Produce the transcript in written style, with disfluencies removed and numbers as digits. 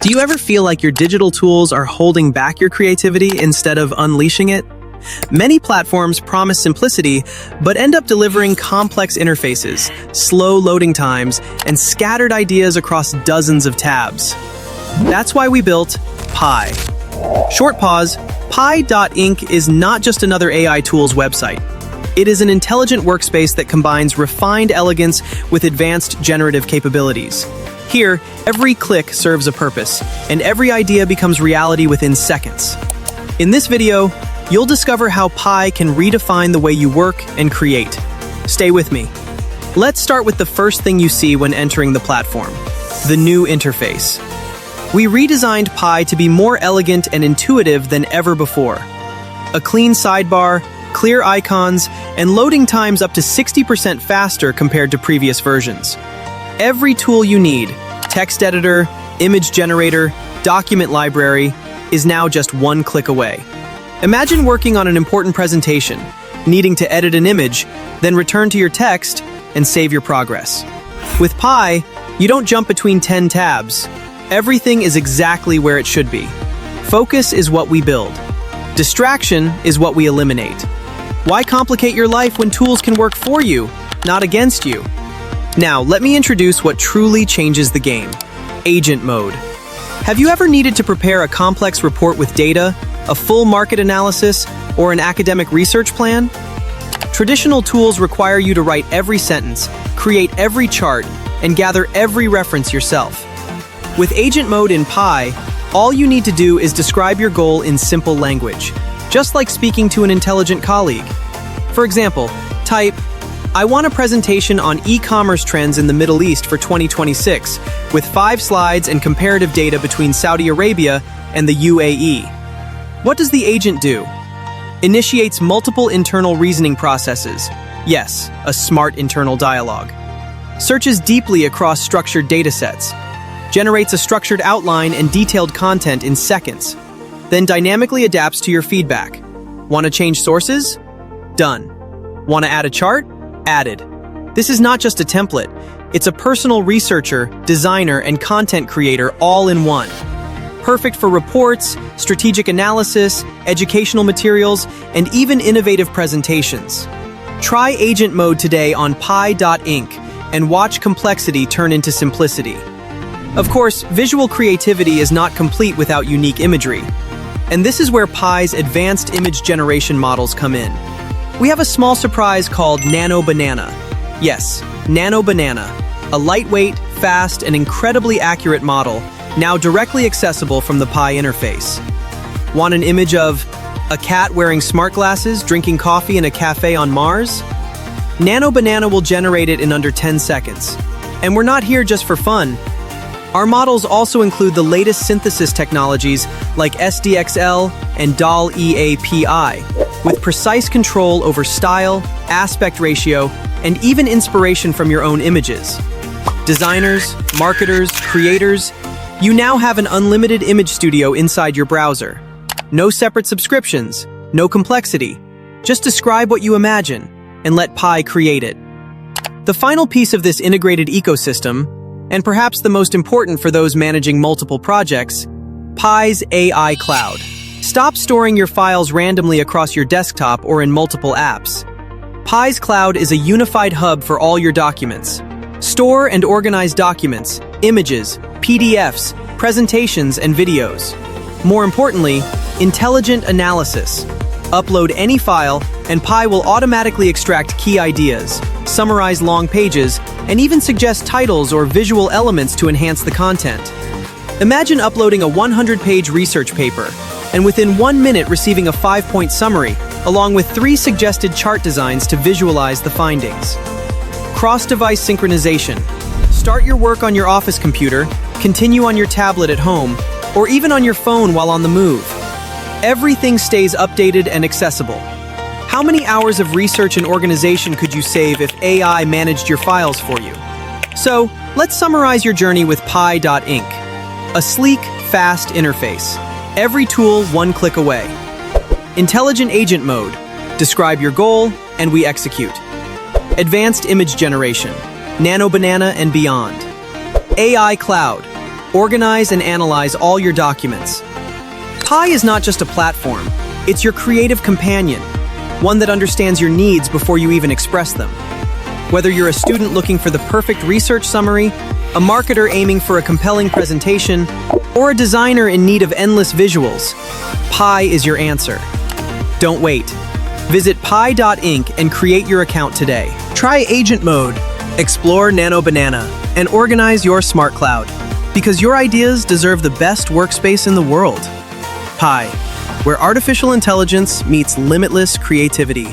Do you ever feel like your digital tools are holding back your creativity instead of unleashing it? Many platforms promise simplicity, but end up delivering complex interfaces, slow loading times, and scattered ideas across dozens of tabs. That's why we built Pi. Short pause, Pi.inc is not just another AI tools website. It is an intelligent workspace that combines refined elegance with advanced generative capabilities. Here, every click serves a purpose, and every idea becomes reality within seconds. In this video, you'll discover how Pi can redefine the way you work and create. Stay with me. Let's start with the first thing you see when entering the platform, the new interface. We redesigned Pi to be more elegant and intuitive than ever before. A clean sidebar, clear icons, and loading times up to 60% faster compared to previous versions. Every tool you need, text editor, image generator, document library, is now just one click away. Imagine working on an important presentation, needing to edit an image, then return to your text and save your progress. With Pi, you don't jump between 10 tabs. Everything is exactly where it should be. Focus is what we build. Distraction is what we eliminate. Why complicate your life when tools can work for you, not against you? Now, let me introduce what truly changes the game: agent mode. Have you ever needed to prepare a complex report with data, a full market analysis, or an academic research plan? Traditional tools require you to write every sentence, create every chart, and gather every reference yourself. With agent mode in Pi, all you need to do is describe your goal in simple language, just like speaking to an intelligent colleague. For example, type, "I want a presentation on e-commerce trends in the Middle East for 2026, with 5 slides and comparative data between Saudi Arabia and the UAE." What does the agent do? Initiates multiple internal reasoning processes. Yes, a smart internal dialogue. Searches deeply across structured datasets. Generates a structured outline and detailed content in seconds. Then dynamically adapts to your feedback. Want to change sources? Done. Want to add a chart? Added. This is not just a template. It's a personal researcher, designer, and content creator all in one. Perfect for reports, strategic analysis, educational materials, and even innovative presentations. Try agent mode today on Pi.inc and watch complexity turn into simplicity. Of course, visual creativity is not complete without unique imagery. And this is where Pi's advanced image generation models come in. We have a small surprise called Nano Banana. Yes, Nano Banana, a lightweight, fast, and incredibly accurate model, now directly accessible from the Pi interface. Want an image of a cat wearing smart glasses, drinking coffee in a cafe on Mars? Nano Banana will generate it in under 10 seconds. And we're not here just for fun. Our models also include the latest synthesis technologies like SDXL and 𝘾𝙐𝙎𝙬𝙊𝙋, with precise control over style, aspect ratio, and even inspiration from your own images. Designers, marketers, creators, you now have an unlimited image studio inside your browser. No separate subscriptions, no complexity. Just describe what you imagine and let Pi create it. The final piece of this integrated ecosystem, and perhaps the most important for those managing multiple projects, Pi's AI Cloud. Stop storing your files randomly across your desktop or in multiple apps. Pi's Cloud is a unified hub for all your documents. Store and organize documents, images, PDFs, presentations, and videos. More importantly, intelligent analysis. Upload any file, and Pi will automatically extract key ideas, summarize long pages, and even suggest titles or visual elements to enhance the content. Imagine uploading a 100-page research paper, and within 1 minute receiving a 5-point summary, along with 3 suggested chart designs to visualize the findings. Cross-device synchronization. Start your work on your office computer, continue on your tablet at home, or even on your phone while on the move. Everything stays updated and accessible. How many hours of research and organization could you save if AI managed your files for you? So, let's summarize your journey with Pi.inc. A sleek, fast interface. Every tool 1 click away. Intelligent agent mode. Describe your goal, and we execute. Advanced image generation. Nano Banana and beyond. AI Cloud. Organize and analyze all your documents. Pi is not just a platform, it's your creative companion, one that understands your needs before you even express them. Whether you're a student looking for the perfect research summary, a marketer aiming for a compelling presentation, or a designer in need of endless visuals, Pi is your answer. Don't wait. Visit Pi.inc and create your account today. Try Agent Mode, explore Nano Banana, and organize your smart cloud. Because your ideas deserve the best workspace in the world. Pi, where artificial intelligence meets limitless creativity.